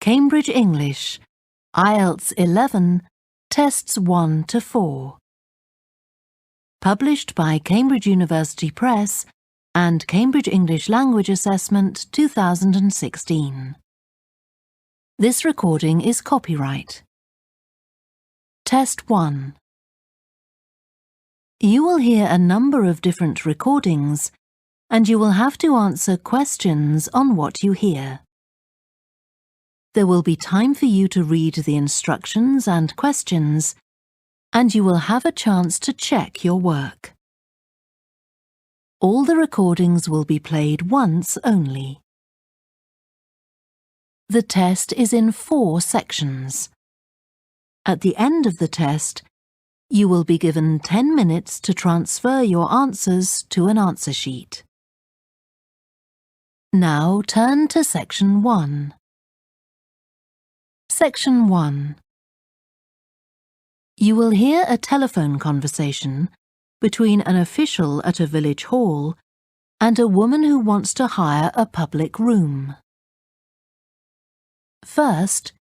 Cambridge English, Ielts 11, tests 1 to 4. Published by Cambridge University Press and Cambridge English Language Assessment 2016. This recording is copyright. Test 1. You will hear a number of different recordings, and you will have to answer questions on what you hear. There will be time for you to read the instructions and questions, and you will have a chance to check your work. All the recordings will be played once only. The test is in 4 sections. At the end of the test, you will be given 10 minutes to transfer your answers to an answer sheet. Now turn to Section 1. Section 1. You will hear a telephone conversation between an official at a village hall and a woman who wants to hire a public room. First,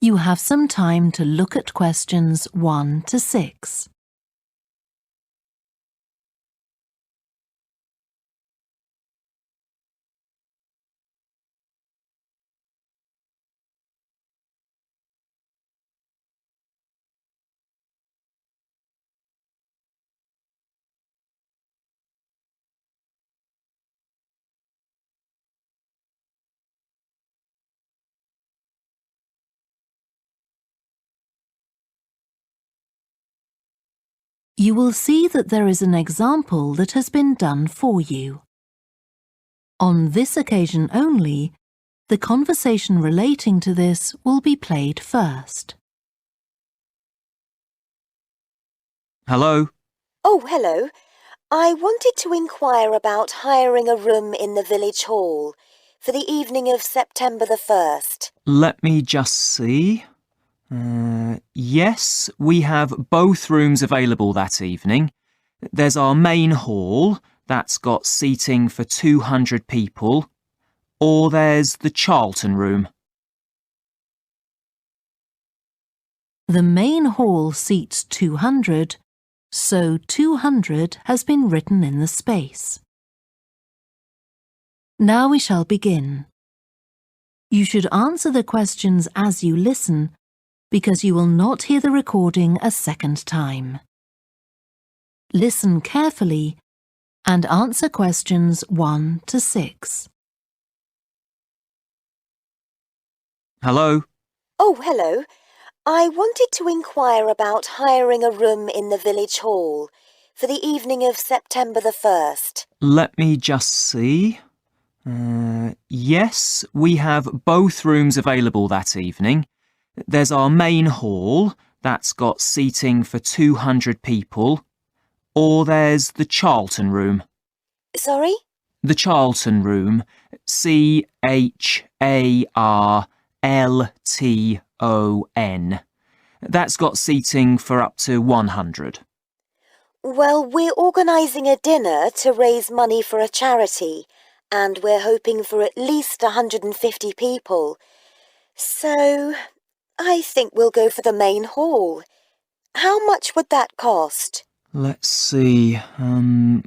you have some time to look at questions 1 to 6. You will see that there is an example that has been done for you. On this occasion only, the conversation relating to this will be played first. Hello? Oh, hello. I wanted to inquire about hiring a room in the village hall for the evening of September the 1st. Let me just see. Yes, we have both rooms available that evening. There's our main hall, that's got seating for 200 people, or there's the Charlton room. The main hall seats 200, so 200 has been written in the space. Now we shall begin. You should answer the questions as you listen, because you will not hear the recording a second time. Listen carefully and answer questions 1 to 6. Hello? Oh, hello. I wanted to inquire about hiring a room in the village hall for the evening of September the 1st. Let me just see. Yes, we have both rooms available that evening. There's our main hall, that's got seating for 200 people, or there's the Charlton room. Sorry? The Charlton room, Charlton. That's got seating for up to 100. Well, we're organising a dinner to raise money for a charity, and we're hoping for at least 150 people. So I think we'll go for the main hall. How much would that cost? Let's see.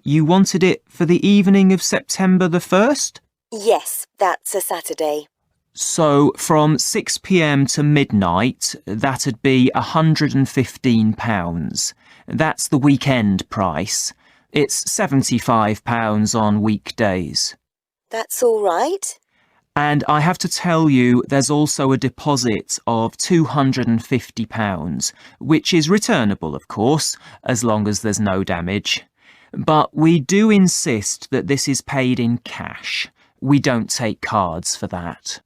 You wanted it for the evening of September the 1st? Yes, that's a Saturday. So from 6 p.m. to midnight, that'd be £115. That's the weekend price. It's £75 on weekdays. That's all right. And I have to tell you, there's also a deposit of £250, which is returnable, of course, as long as there's no damage. But we do insist that this is paid in cash. We don't take cards for that.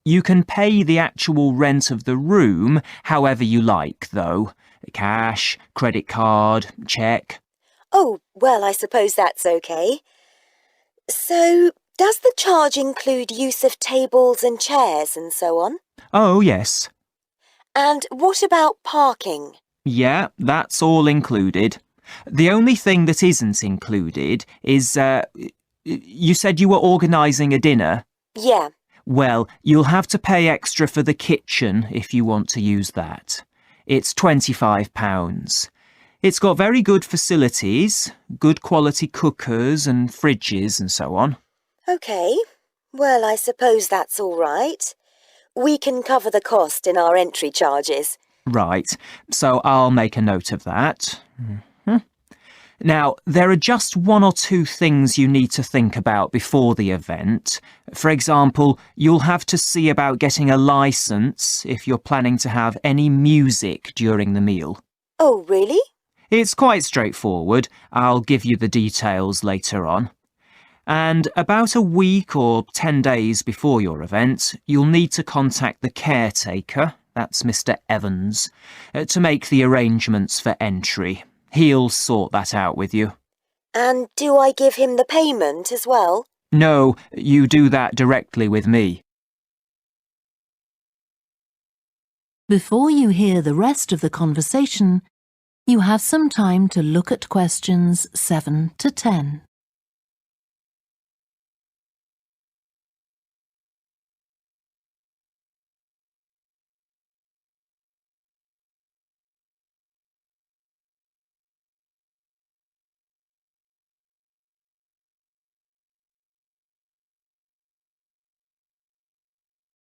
You can pay the actual rent of the room however you like, though. Cash, credit card, cheque. Oh, well, I suppose that's okay. So, does the charge include use of tables and chairs and so on? Oh, yes. And what about parking? Yeah, that's all included. The only thing that isn't included is, you said you were organising a dinner? Yeah. Well, you'll have to pay extra for the kitchen if you want to use that. It's £25. It's got very good facilities, good quality cookers and fridges and so on. OK. Well, I suppose that's all right. We can cover the cost in our entry charges. Right, so I'll make a note of that. Now, there are just one or two things you need to think about before the event. For example, you'll have to see about getting a licence if you're planning to have any music during the meal. Oh, really? It's quite straightforward. I'll give you the details later on. And about a week or 10 days before your event, you'll need to contact the caretaker, that's Mr. Evans, to make the arrangements for entry. He'll sort that out with you. And do I give him the payment as well? No, you do that directly with me. Before you hear the rest of the conversation, you have some time to look at questions 7 to 10.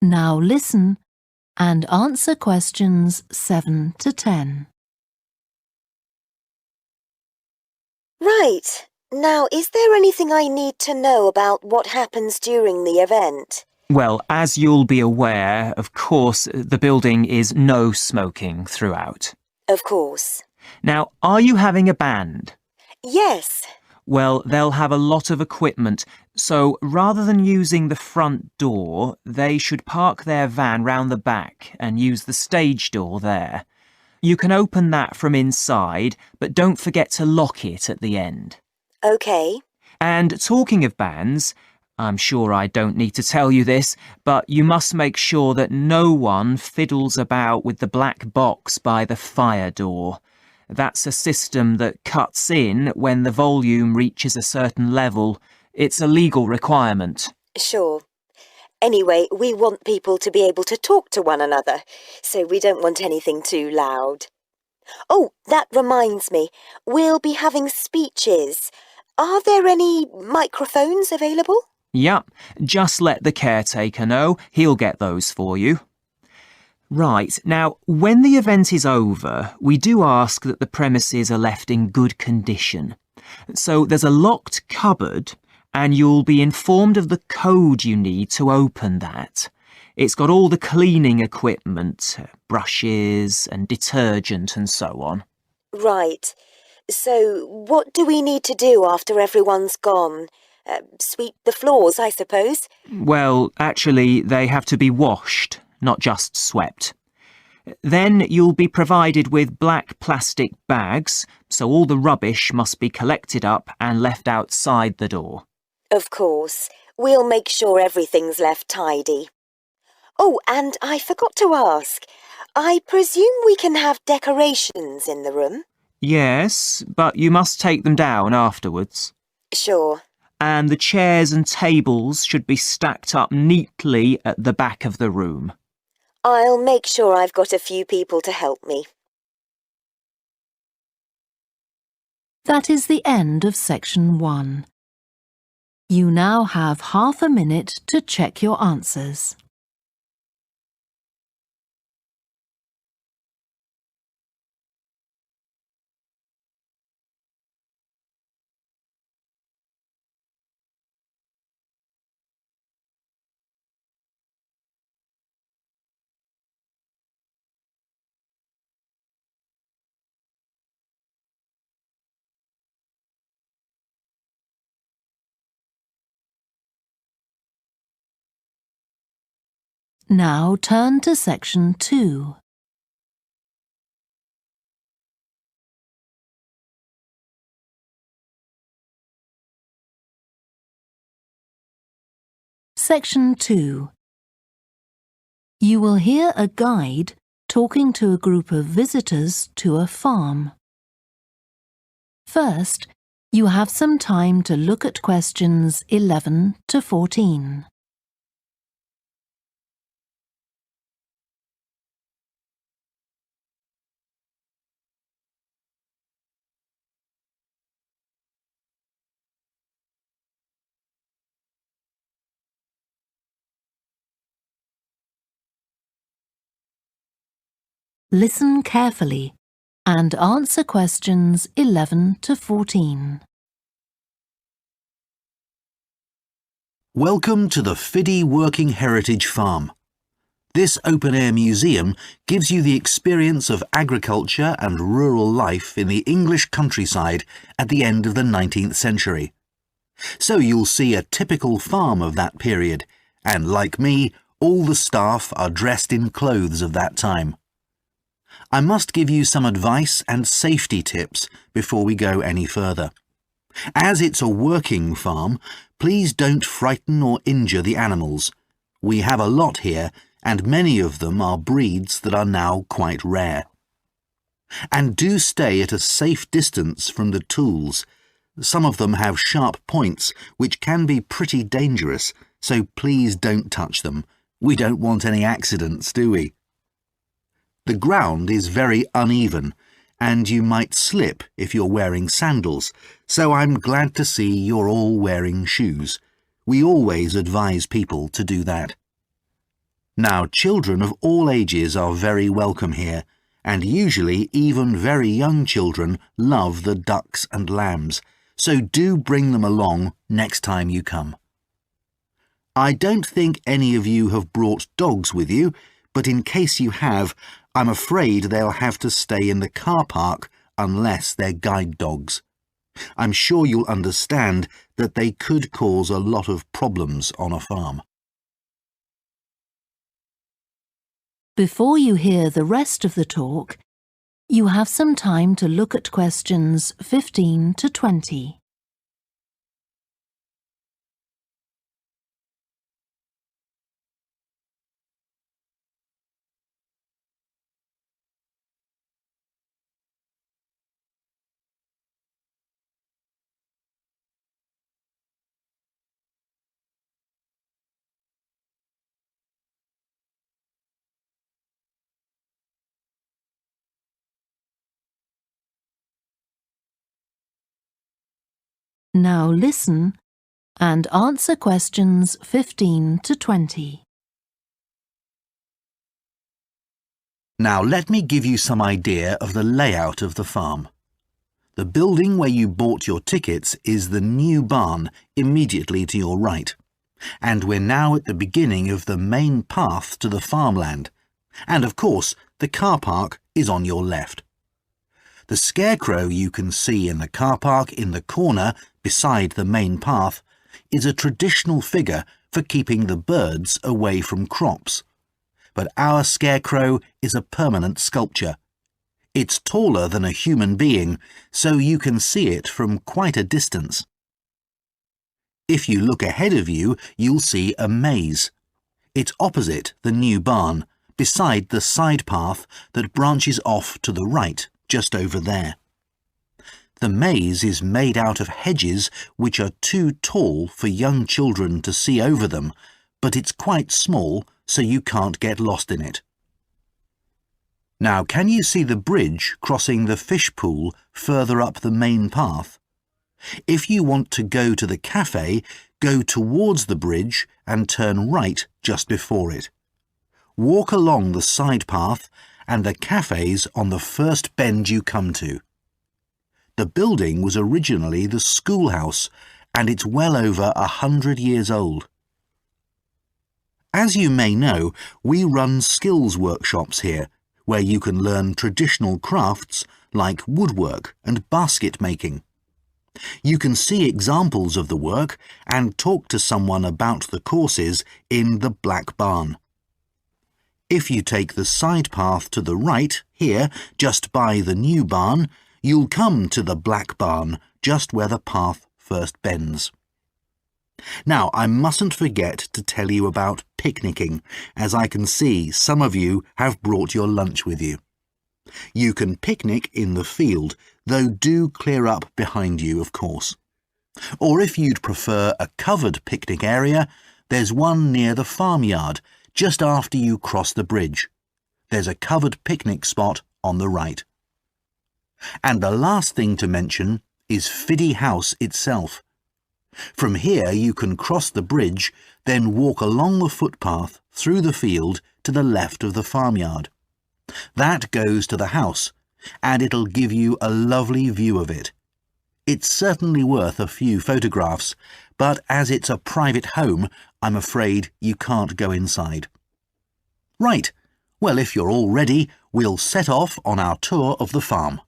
Now listen and answer questions 7 to 10. Right. Now, is there anything I need to know about what happens during the event? Well, as you'll be aware, of course, the building is no smoking throughout. Of course. Now, are you having a band? Yes. Well, they'll have a lot of equipment, so rather than using the front door, they should park their van round the back and use the stage door there. You can open that from inside, but don't forget to lock it at the end. OK. And talking of bands, I'm sure I don't need to tell you this, but you must make sure that no one fiddles about with the black box by the fire door. That's a system that cuts in when the volume reaches a certain level. It's a legal requirement. Sure. Anyway, we want people to be able to talk to one another, so we don't want anything too loud. Oh, that reminds me. We'll be having speeches. Are there any microphones available? Yep, just let the caretaker know. He'll get those for you. Right, now, when the event is over, we do ask that the premises are left in good condition. So there's a locked cupboard, and you'll be informed of the code you need to open that. It's got all the cleaning equipment, brushes and detergent and so on. Right. So what do we need to do after everyone's gone? Sweep the floors, I suppose? Well, actually, they have to be washed, not just swept. Then you'll be provided with black plastic bags, so all the rubbish must be collected up and left outside the door. Of course. We'll make sure everything's left tidy. Oh, and I forgot to ask. I presume we can have decorations in the room? Yes, but you must take them down afterwards. Sure. And the chairs and tables should be stacked up neatly at the back of the room. I'll make sure I've got a few people to help me. That is the end of section 1. You now have half a minute to check your answers. Now turn to section 2. Section 2. You will hear a guide talking to a group of visitors to a farm. First, you have some time to look at questions 11 to 14. Listen carefully and answer questions 11 to 14. Welcome to the Fiddy Working Heritage Farm. This open-air museum gives you the experience of agriculture and rural life in the English countryside at the end of the 19th century. So you'll see a typical farm of that period, and like me, all the staff are dressed in clothes of that time. I must give you some advice and safety tips before we go any further. As it's a working farm, please don't frighten or injure the animals. We have a lot here, and many of them are breeds that are now quite rare. And do stay at a safe distance from the tools. Some of them have sharp points, which can be pretty dangerous, so please don't touch them. We don't want any accidents, do we? The ground is very uneven, and you might slip if you're wearing sandals, so I'm glad to see you're all wearing shoes. We always advise people to do that. Now, children of all ages are very welcome here, and usually even very young children love the ducks and lambs, so do bring them along next time you come. I don't think any of you have brought dogs with you, but in case you have, I'm afraid they'll have to stay in the car park unless they're guide dogs. I'm sure you'll understand that they could cause a lot of problems on a farm. Before you hear the rest of the talk, you have some time to look at questions 15 to 20. Now listen and answer questions 15 to 20. Now let me give you some idea of the layout of the farm. The building where you bought your tickets is the new barn immediately to your right, and we're now at the beginning of the main path to the farmland, and of course the car park is on your left. The scarecrow you can see in the car park in the corner beside the main path is a traditional figure for keeping the birds away from crops. But our scarecrow is a permanent sculpture. It's taller than a human being, so you can see it from quite a distance. If you look ahead of you, you'll see a maze. It's opposite the new barn, beside the side path that branches off to the right, just over there. The maze is made out of hedges which are too tall for young children to see over them, but it's quite small, so you can't get lost in it. Now, can you see the bridge crossing the fish pool further up the main path? If you want to go to the cafe, go towards the bridge and turn right just before it. Walk along the side path and the cafe's on the first bend you come to. The building was originally the schoolhouse, and it's well over 100 years old. As you may know, we run skills workshops here, where you can learn traditional crafts like woodwork and basket making. You can see examples of the work and talk to someone about the courses in the Black Barn. If you take the side path to the right, here, just by the new barn, you'll come to the Black Barn, just where the path first bends. Now, I mustn't forget to tell you about picnicking, as I can see some of you have brought your lunch with you. You can picnic in the field, though do clear up behind you, of course. Or if you'd prefer a covered picnic area, there's one near the farmyard, just after you cross the bridge. There's a covered picnic spot on the right. And the last thing to mention is Fiddy House itself. From here you can cross the bridge, then walk along the footpath through the field to the left of the farmyard. That goes to the house, and it'll give you a lovely view of it. It's certainly worth a few photographs, but as it's a private home, I'm afraid you can't go inside. Right, well, if you're all ready, we'll set off on our tour of the farm.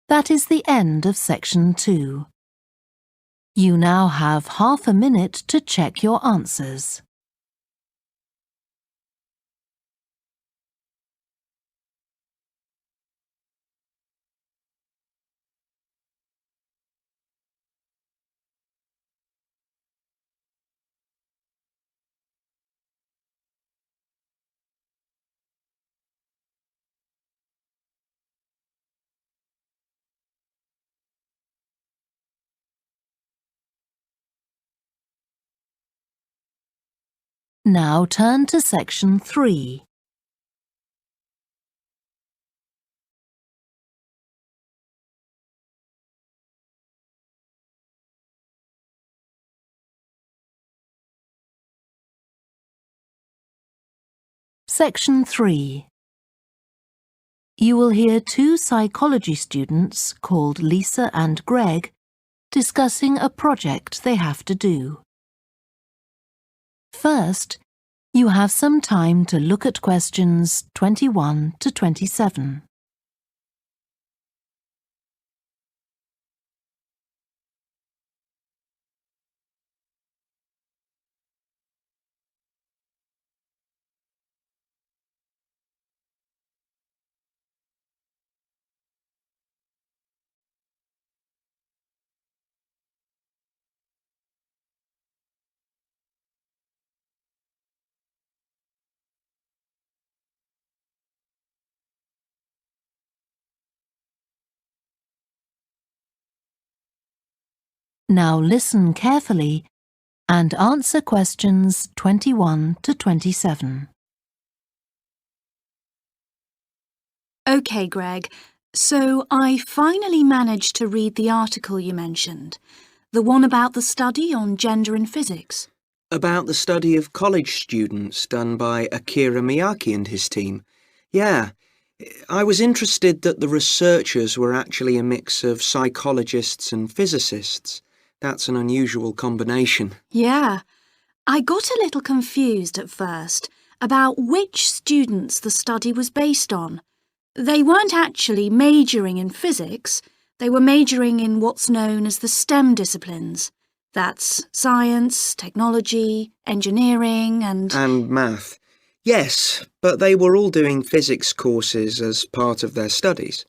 That is the end of section 2. You now have half a minute to check your answers. Now turn to section 3. Section 3. You will hear two psychology students called Lisa and Greg discussing a project they have to do. First, you have some time to look at questions 21 to 27. Now listen carefully and answer questions 21 to 27. OK, Greg, so I finally managed to read the article you mentioned, the one about the study on gender in physics. About the study of college students done by Akira Miyake and his team. Yeah, I was interested that the researchers were actually a mix of psychologists and physicists. That's an unusual combination. Yeah, I got a little confused at first about which students the study was based on. They weren't actually majoring in physics, they were majoring in what's known as the STEM disciplines. That's science, technology, engineering and math. Yes, but they were all doing physics courses as part of their studies.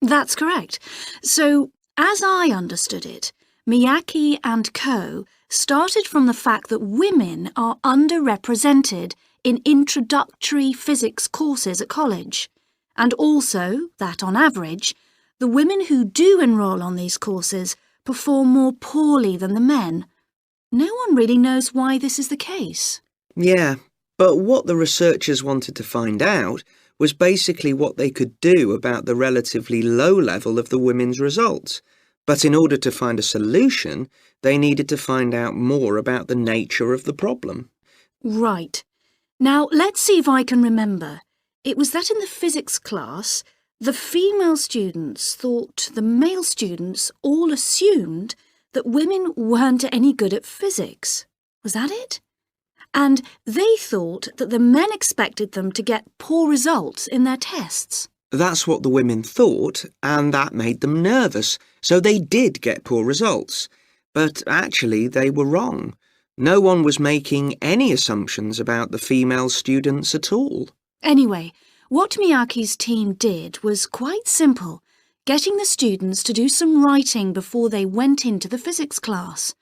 That's correct. So, as I understood it, Miyake and co. started from the fact that women are underrepresented in introductory physics courses at college, and also that, on average, the women who do enrol on these courses perform more poorly than the men. No one really knows why this is the case. Yeah, but what the researchers wanted to find out was basically what they could do about the relatively low level of the women's results. But in order to find a solution, they needed to find out more about the nature of the problem. Right. Now, let's see if I can remember. It was that in the physics class, the female students thought the male students all assumed that women weren't any good at physics. Was that it? And they thought that the men expected them to get poor results in their tests. That's what the women thought, and that made them nervous, so they did get poor results. But actually, they were wrong. No one was making any assumptions about the female students at all. Anyway, what Miyake's team did was quite simple, getting the students to do some writing before they went into the physics class.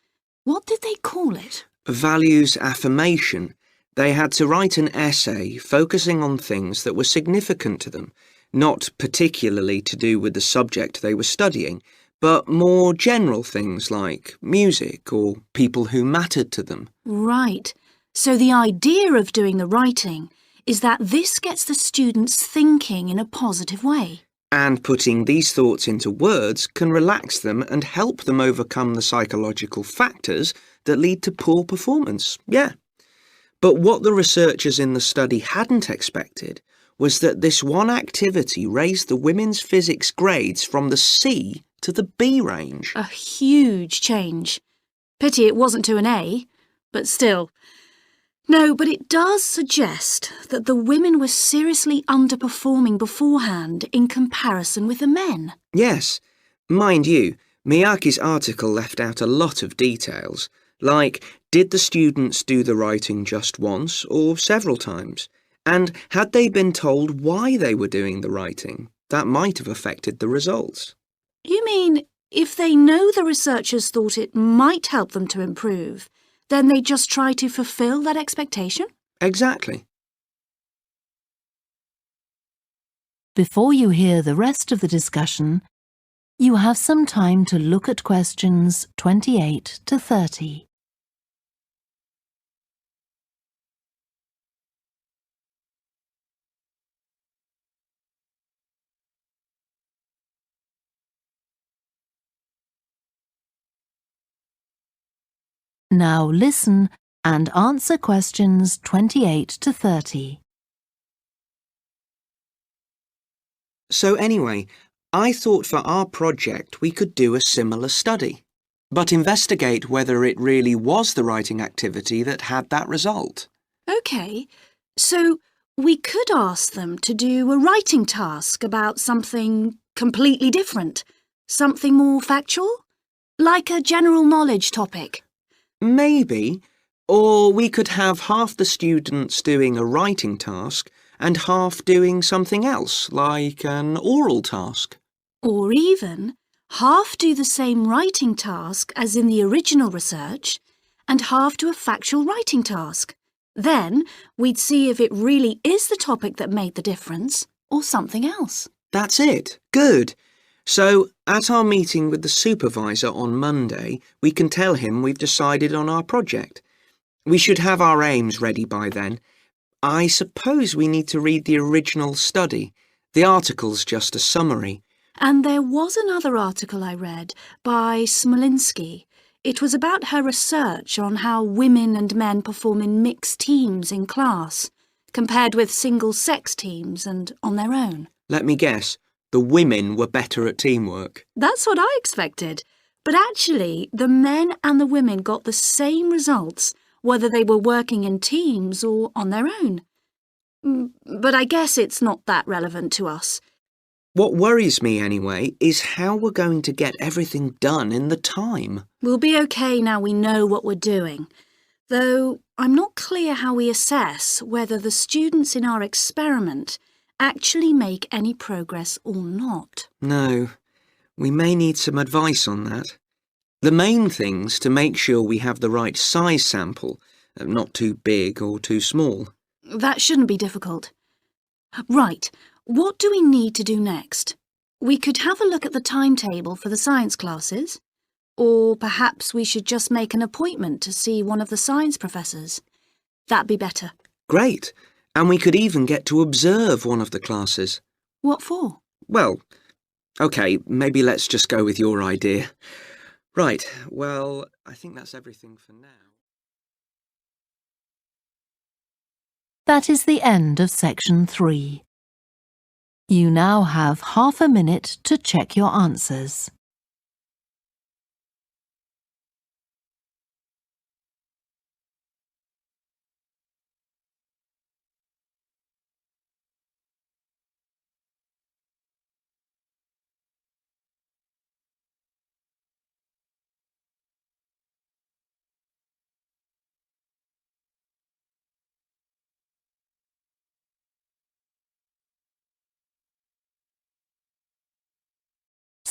What did they call it? Values affirmation. They had to write an essay focusing on things that were significant to them, not particularly to do with the subject they were studying, but more general things like music or people who mattered to them. Right. So the idea of doing the writing is that this gets the students thinking in a positive way. And putting these thoughts into words can relax them and help them overcome the psychological factors that lead to poor performance. Yeah. But what the researchers in the study hadn't expected was that this one activity raised the women's physics grades from the C to the B range. A huge change. Pity it wasn't to an A, but still. No, but it does suggest that the women were seriously underperforming beforehand in comparison with the men. Yes. Mind you, Miyake's article left out a lot of details, like did the students do the writing just once or several times? And had they been told why they were doing the writing? That might have affected the results. You mean if they know the researchers thought it might help them to improve, then they just try to fulfill that expectation? Exactly. Before you hear the rest of the discussion, you have some time to look at questions 28 to 30. Now listen and answer questions 28 to 30. So anyway, I thought for our project we could do a similar study, but investigate whether it really was the writing activity that had that result. OK, so we could ask them to do a writing task about something completely different, something more factual, like a general knowledge topic. Maybe. Or we could have half the students doing a writing task and half doing something else, like an oral task. Or even half do the same writing task as in the original research and half do a factual writing task. Then we'd see if it really is the topic that made the difference or something else. That's it. Good. So, at our meeting with the supervisor on Monday, we can tell him we've decided on our project. We should have our aims ready by then. I suppose we need to read the original study. The article's just a summary. And there was another article I read by Smolinski. It was about her research on how women and men perform in mixed teams in class, compared with single-sex teams and on their own. Let me guess. The women were better at teamwork. That's what I expected. But actually, the men and the women got the same results, whether they were working in teams or on their own. But I guess it's not that relevant to us. What worries me, anyway, is how we're going to get everything done in the time. We'll be okay now we know what we're doing. Though I'm not clear how we assess whether the students in our experiment actually make any progress or not. No, we may need some advice on that. The main thing's to make sure we have the right size sample, not too big or too small. That shouldn't be difficult. Right, what do we need to do next? We could have a look at the timetable for the science classes, or perhaps we should just make an appointment to see one of the science professors. That'd be better. Great. And we could even get to observe one of the classes. What for? Well, OK, maybe let's just go with your idea. Right, well, I think that's everything for now. That is the end of section 3. You now have half a minute to check your answers.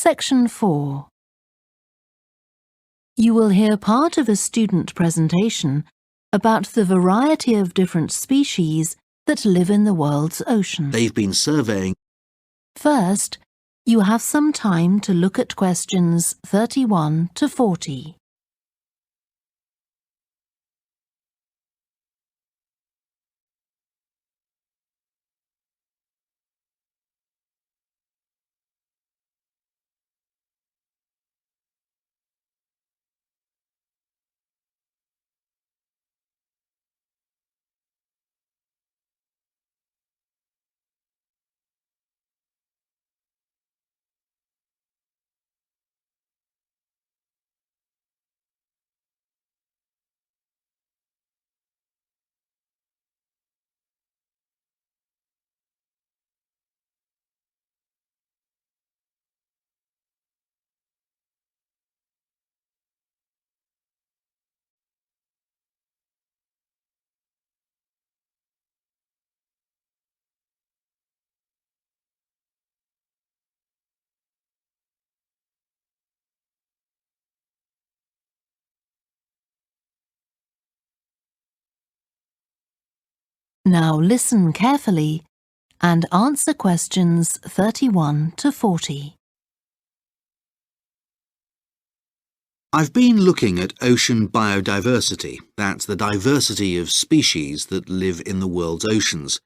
Section 4. You will hear part of a student presentation about the variety of different species that live in the world's ocean. They've been surveying. First, you have some time to look at questions 31 to 40. Now listen carefully and answer questions 31 to 40. I've been looking at ocean biodiversity. That's the diversity of species that live in the world's oceans.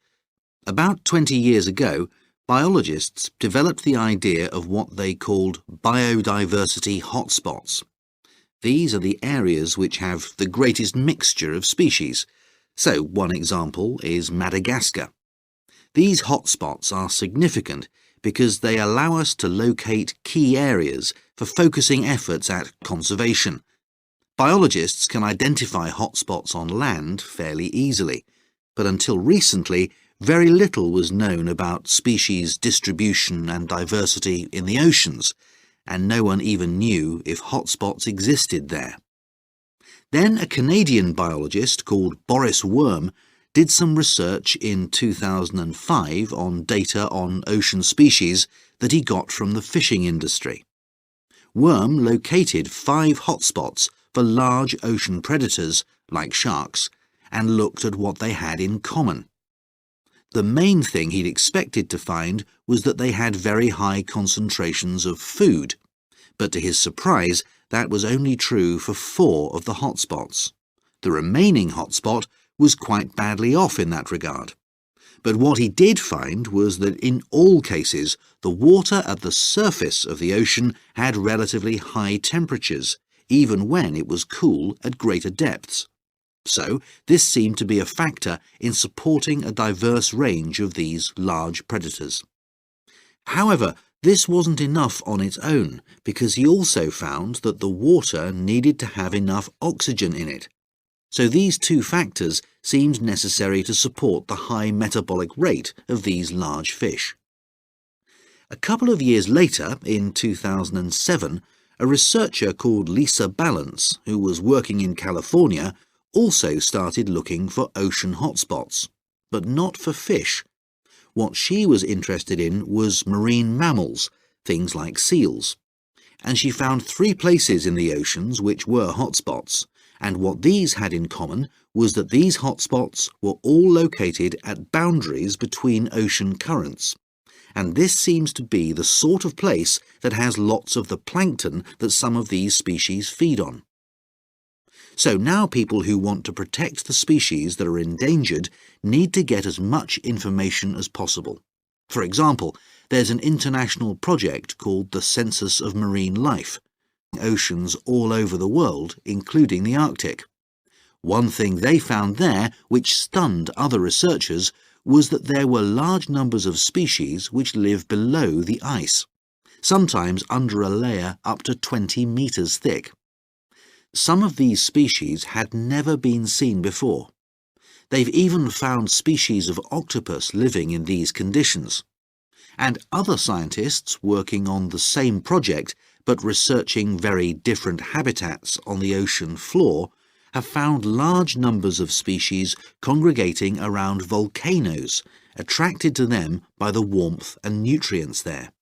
About 20 years ago, biologists developed the idea of what they called biodiversity hotspots. These are the areas which have the greatest mixture of species. So, one example is Madagascar. These hotspots are significant because they allow us to locate key areas for focusing efforts at conservation. Biologists can identify hotspots on land fairly easily, but until recently, very little was known about species distribution and diversity in the oceans, and no one even knew if hotspots existed there. Then a Canadian biologist called Boris Worm did some research in 2005 on data on ocean species that he got from the fishing industry. Worm located 5 hotspots for large ocean predators, like sharks, and looked at what they had in common. The main thing he'd expected to find was that they had very high concentrations of food, but to his surprise, that was only true for 4 of the hotspots. The remaining hotspot was quite badly off in that regard. But what he did find was that in all cases, the water at the surface of the ocean had relatively high temperatures, even when it was cool at greater depths. So, this seemed to be a factor in supporting a diverse range of these large predators. However, this wasn't enough on its own, because he also found that the water needed to have enough oxygen in it. So these 2 factors seemed necessary to support the high metabolic rate of these large fish. A couple of years later, in 2007, a researcher called Lisa Balance, who was working in California, also started looking for ocean hotspots, but not for fish. What she was interested in was marine mammals, things like seals. And she found 3 places in the oceans which were hotspots, and what these had in common was that these hotspots were all located at boundaries between ocean currents. And this seems to be the sort of place that has lots of the plankton that some of these species feed on. So now people who want to protect the species that are endangered need to get as much information as possible. For example, there's an international project called the Census of Marine Life, oceans all over the world, including the Arctic. One thing they found there, which stunned other researchers, was that there were large numbers of species which live below the ice, sometimes under a layer up to 20 meters thick. Some of these species had never been seen before. They've even found species of octopus living in these conditions. And other scientists working on the same project but researching very different habitats on the ocean floor have found large numbers of species congregating around volcanoes, attracted to them by the warmth and nutrients there.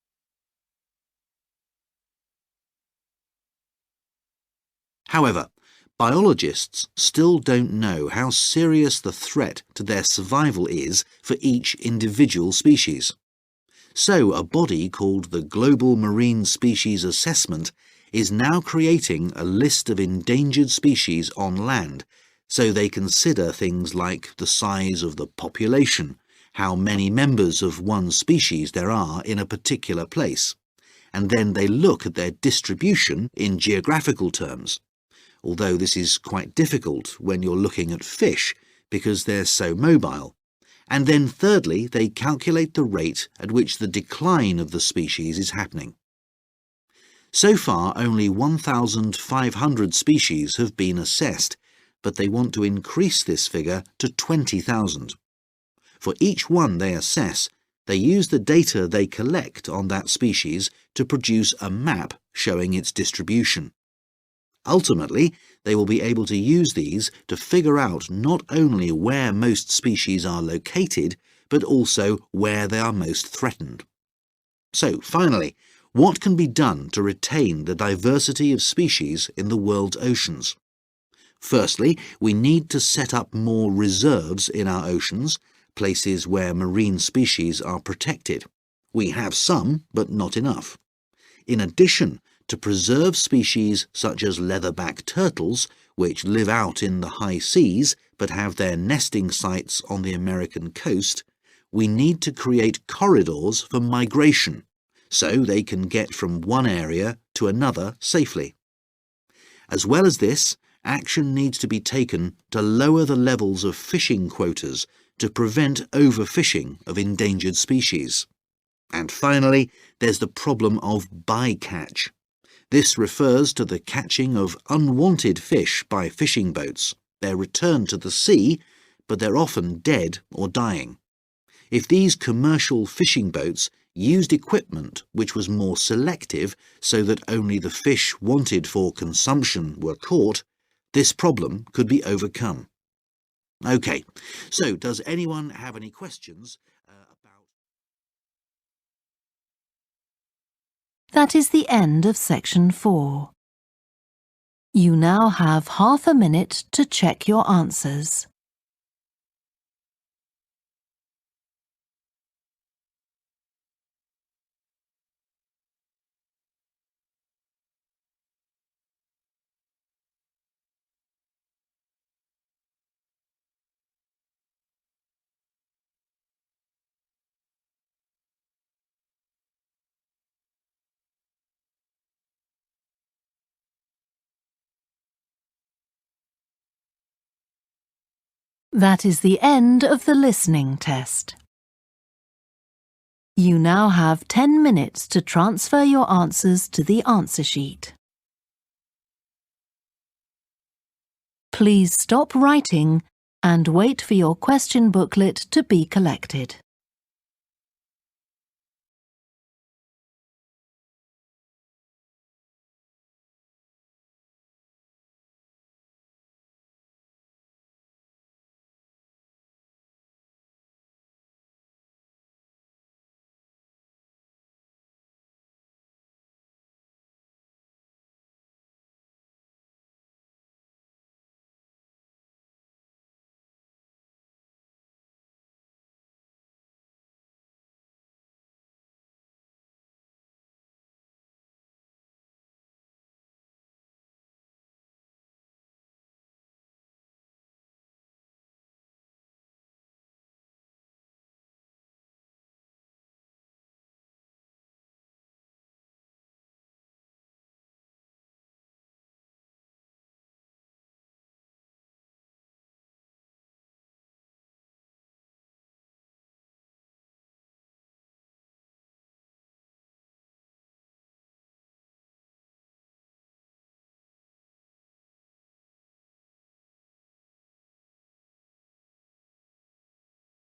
However, biologists still don't know how serious the threat to their survival is for each individual species. So a body called the Global Marine Species Assessment is now creating a list of endangered species on land, so they consider things like the size of the population, how many members of one species there are in a particular place, and then they look at their distribution in geographical terms, although this is quite difficult when you're looking at fish because they're so mobile. And then thirdly, they calculate the rate at which the decline of the species is happening. So far, only 1,500 species have been assessed, but they want to increase this figure to 20,000. For each one they assess, they use the data they collect on that species to produce a map showing its distribution. Ultimately, they will be able to use these to figure out not only where most species are located, but also where they are most threatened. So, finally, what can be done to retain the diversity of species in the world's oceans? Firstly, we need to set up more reserves in our oceans, places where marine species are protected. We have some, but not enough. In addition, to preserve species such as leatherback turtles, which live out in the high seas but have their nesting sites on the American coast, we need to create corridors for migration, so they can get from one area to another safely. As well as this, action needs to be taken to lower the levels of fishing quotas to prevent overfishing of endangered species. And finally, there's the problem of bycatch. This refers to the catching of unwanted fish by fishing boats. They're returned to the sea, but they're often dead or dying. If these commercial fishing boats used equipment which was more selective so that only the fish wanted for consumption were caught, this problem could be overcome. OK, so does anyone have any questions about... That is the end of section 4. You now have half a minute to check your answers. That is the end of the listening test. You now have 10 minutes to transfer your answers to the answer sheet. Please stop writing and wait for your question booklet to be collected.